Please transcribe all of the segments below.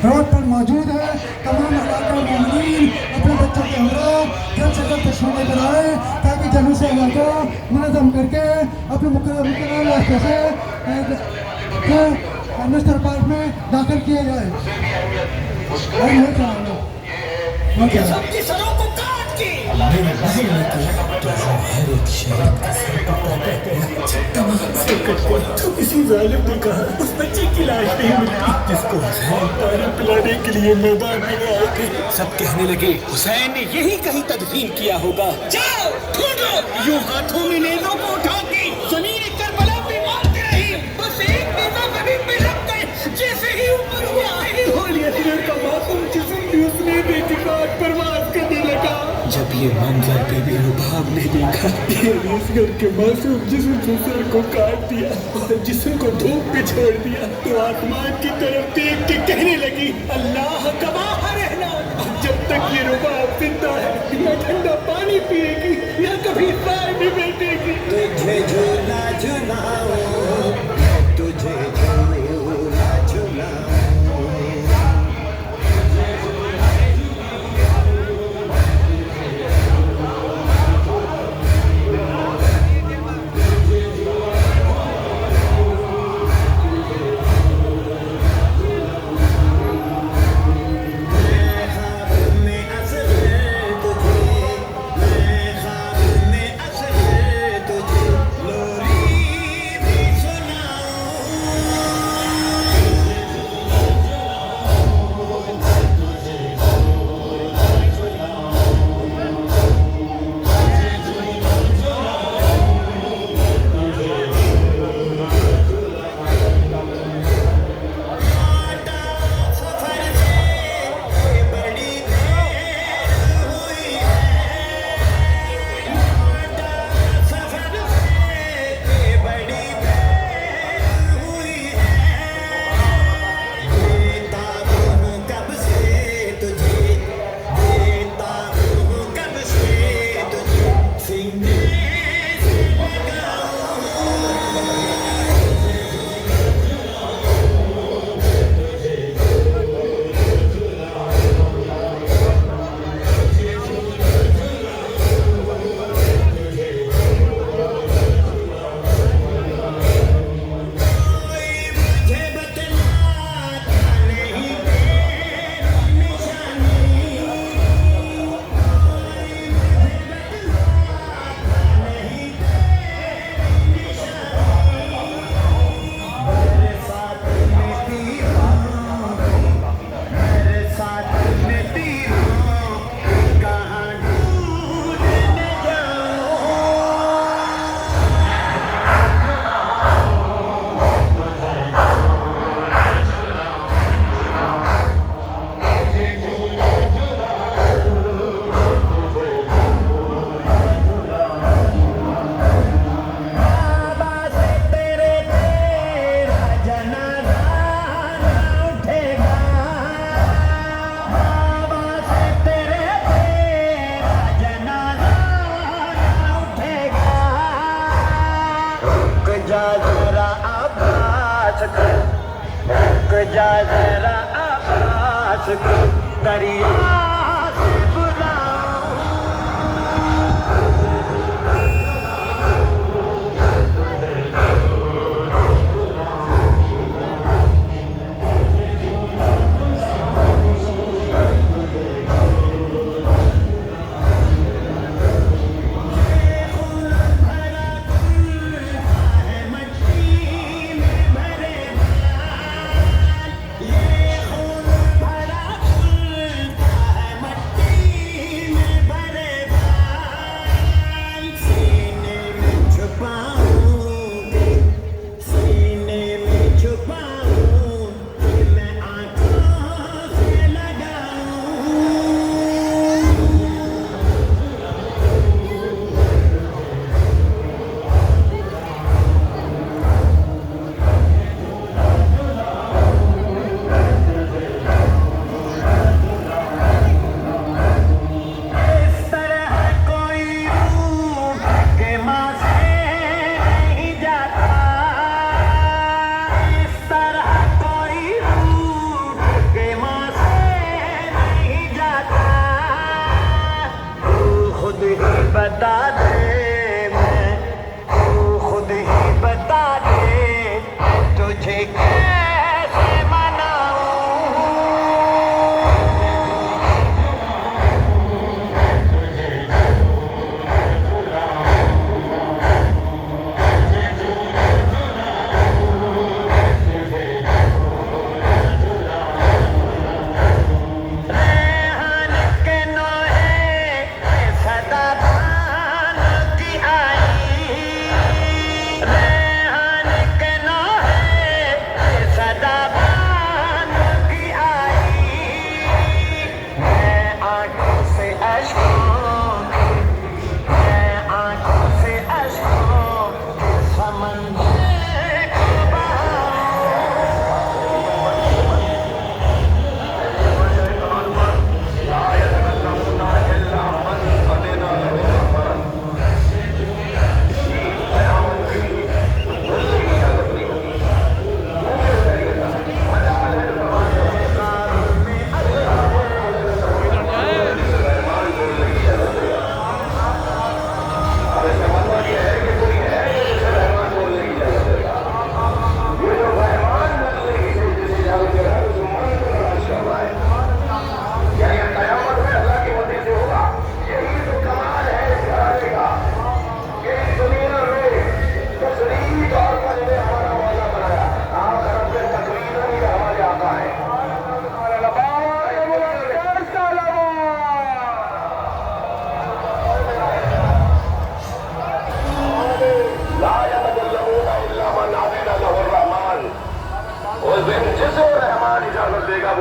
Road पर मौजूद है। तमाम इलाका मोमिनीन अपने बच्चों के हमरा जल्द से जल्द तशरीफ लेकर आए ताकि जलूस अज़ा को मुनज़्ज़म करके अपने मुकर्रर रास्ते से नेशनल पार्क में दाखिल किया जाए। सबकी सरों को काट के तो किसी जालिम ने कहा उस बच्चे की लाश नहीं मिलती जिसको हुसैन पानी पिलाने के लिए मैदान में आए थे। सब कहने लगे हुसैन ने यही कहीं तदफीन किया होगा। जाओ ढूंढो। यूं हाथों में नेज़ों को उठा के ज़मीन करबला पे मारते रहे। बस एक नेज़ा ज़मीन पे लग गए जैसे ही ऊपर हुआ होली असगर का मासूम जिस्म भी उसने बेतिकात परवाज़ करने लगा। जब ये मंजर बेरुबाब ने देखा असगर के मासूम जिस्म से सर को काट दिया और जिस्म को धूप पे छोड़ दिया तो आसमान की तरफ देख के कहने लगी अल्लाह गवाह रहना, जब तक ये रुबाब जिंदा है न ठंडा पानी पिएगी न कभी साय में बैठेगी। तुझे झूला झुलाओ तुझे झूला झुलाओ।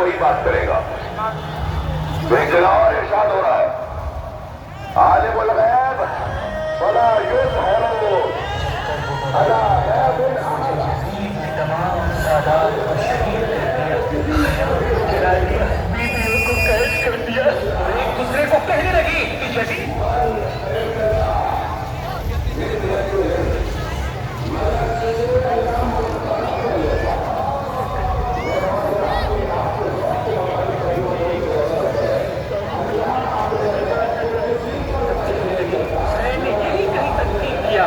वही बात करेगा। एक जगह और इरशाद हो रहा है, आलिमुल गैब वला युज़हिरू अला गैबिन अहद। तमाम सादात और शहीद बीवियों को कैद कर दिया, एक दूसरे को कहने लगी कि यजीद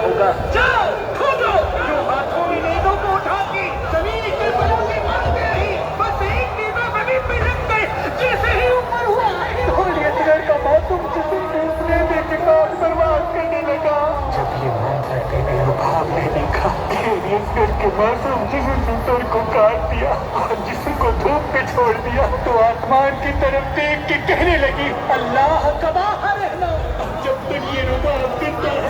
होगा। जाओ खोदो, जो हाथों में नींदों को उठाती जमीन के बलों के मार गई, बस एक नींदों में भी पिलक गए। जैसे ही ऊपर हुआ होलियतगर का मासूम जिस्म दूसरे बेटिकाट बर्बाद करने लगा। जब ये मंजर देवी भाग ने देखा, होलियतगर के मासूम जिस्म ने सर को काट दिया और जिस्म को धूप पे छोड़ दिया, तो आसमान की तरफ देख के कहने लगी, अल्लाह का बाहर रहना। जब तक ये रुबाब गिरता है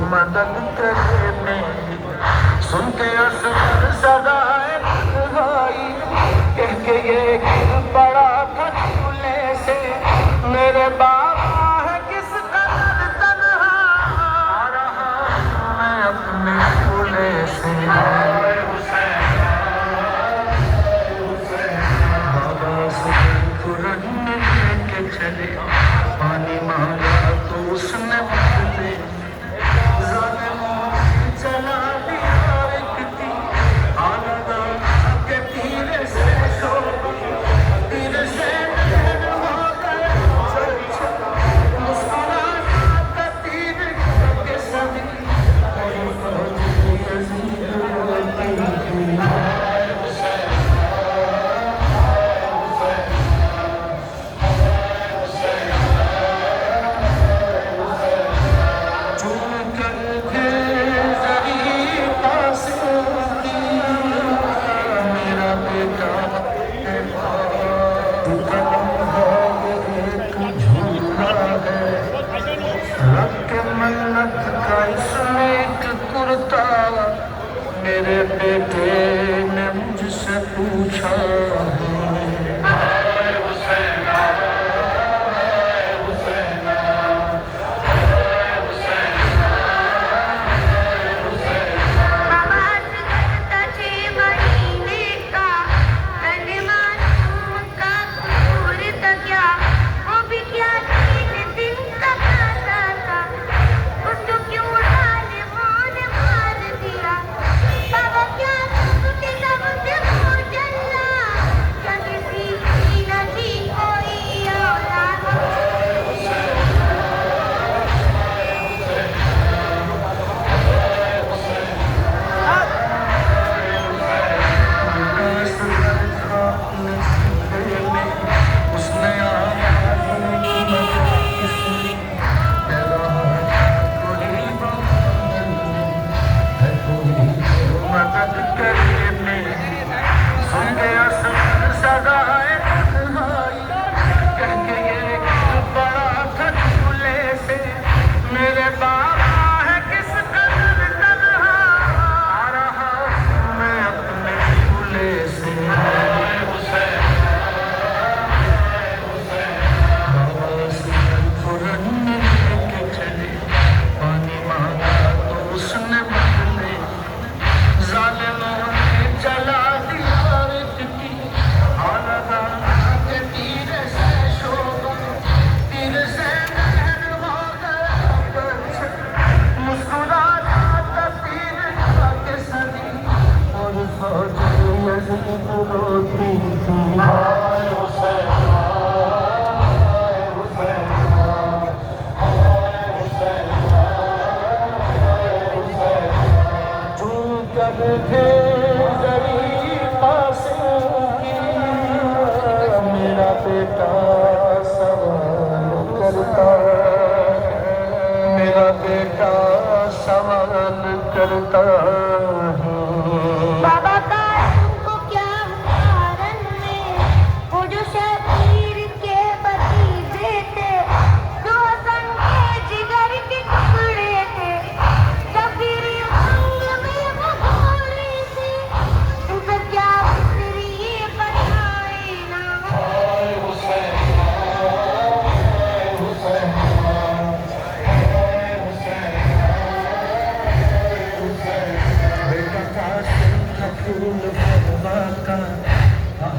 मदद करने सुन के असर सदाए भाई कह के ये बड़ा था झूले से मेरे बाबा है किस कदर तन्हा आ रहा मैं अपने झूले से बाबा से पुरने लेके चले पानी मांगा तो उसने मुझे चला दिया एक थी आलदा बेटा तू कलम है एक झूला है रख के मन्नत का इसमें एक कुर्ता मेरे बेटे ने मुझसे पूछा मेरा बेटा सवाल करता मेरा बेटा सवाल करता बाबा का तुमको क्या कारण में वो जो शरीर के भतीजे थे दो संगे जिगर के टुकड़े थे कबीर अंग में वो घोड़े थे उनका क्या फिक्री बताए ना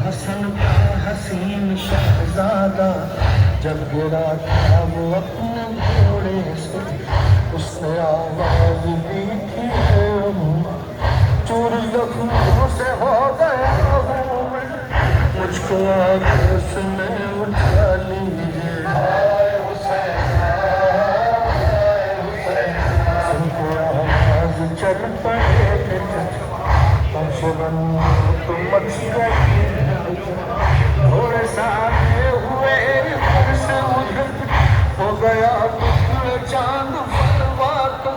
हसन का हसीन शहजादा जब गिरा था वो अपने घोड़े से उसने आवाज दी थी चूर जख्मों से हो गया हूँ मैं मुझको आगे उसने उठा लीजिए सुनकर आवाज चल पड़े तो मच गई घोड़े सामने हुए से उधर हो गया टुकड़ चांद फरवात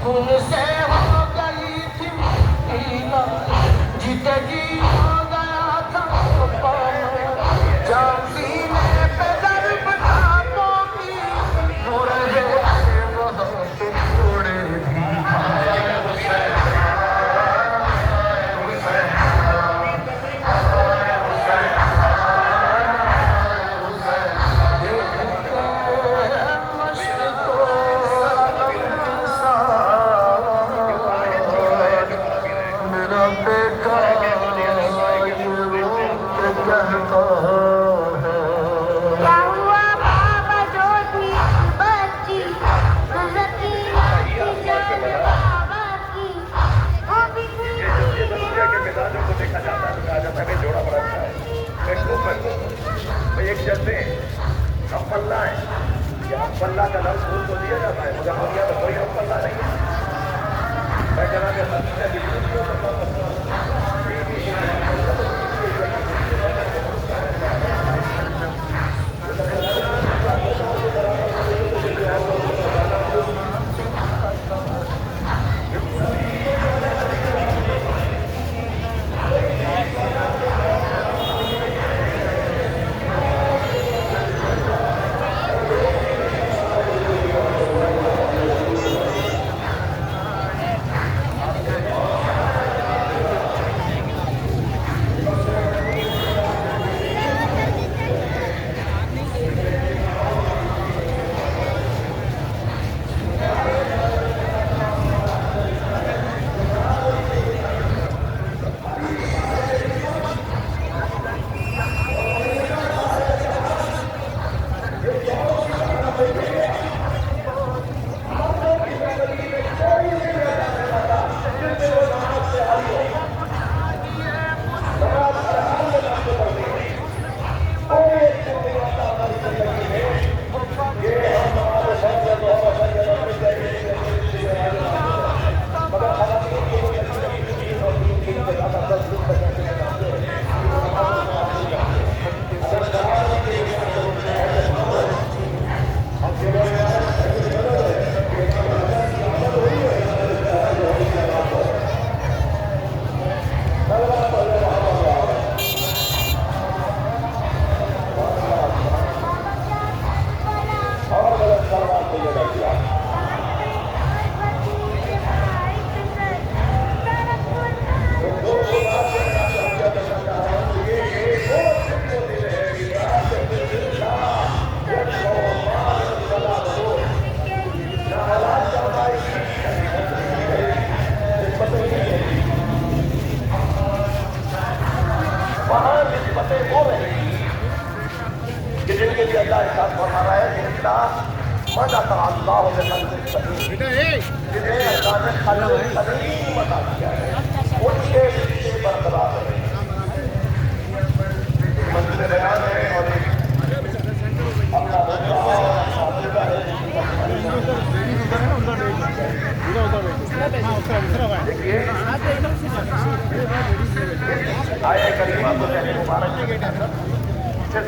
उनसे हो गई थी मीना जीत जी हो गया था जान सीने पे दर्द खातों की हो रहे थे वहाँ पे थोड़े भी क्या हुआ बाबा जो थी बच्ची गुजरती जान बाबा की वो भी एक जैसे हम पल्ला है कि हम पल्ला का लफ्ज भूल तो दिया जाता है मगर हम यहाँ कोई हम पल्ला नहीं है मैं कहना अल्लाह इरशाद फरमा रहा है कि इन्ना मन अता अल्लाह व खल्क़िस सलीम, जिन्हें अल्लाह ने खल्क़ सलीम अता किया है।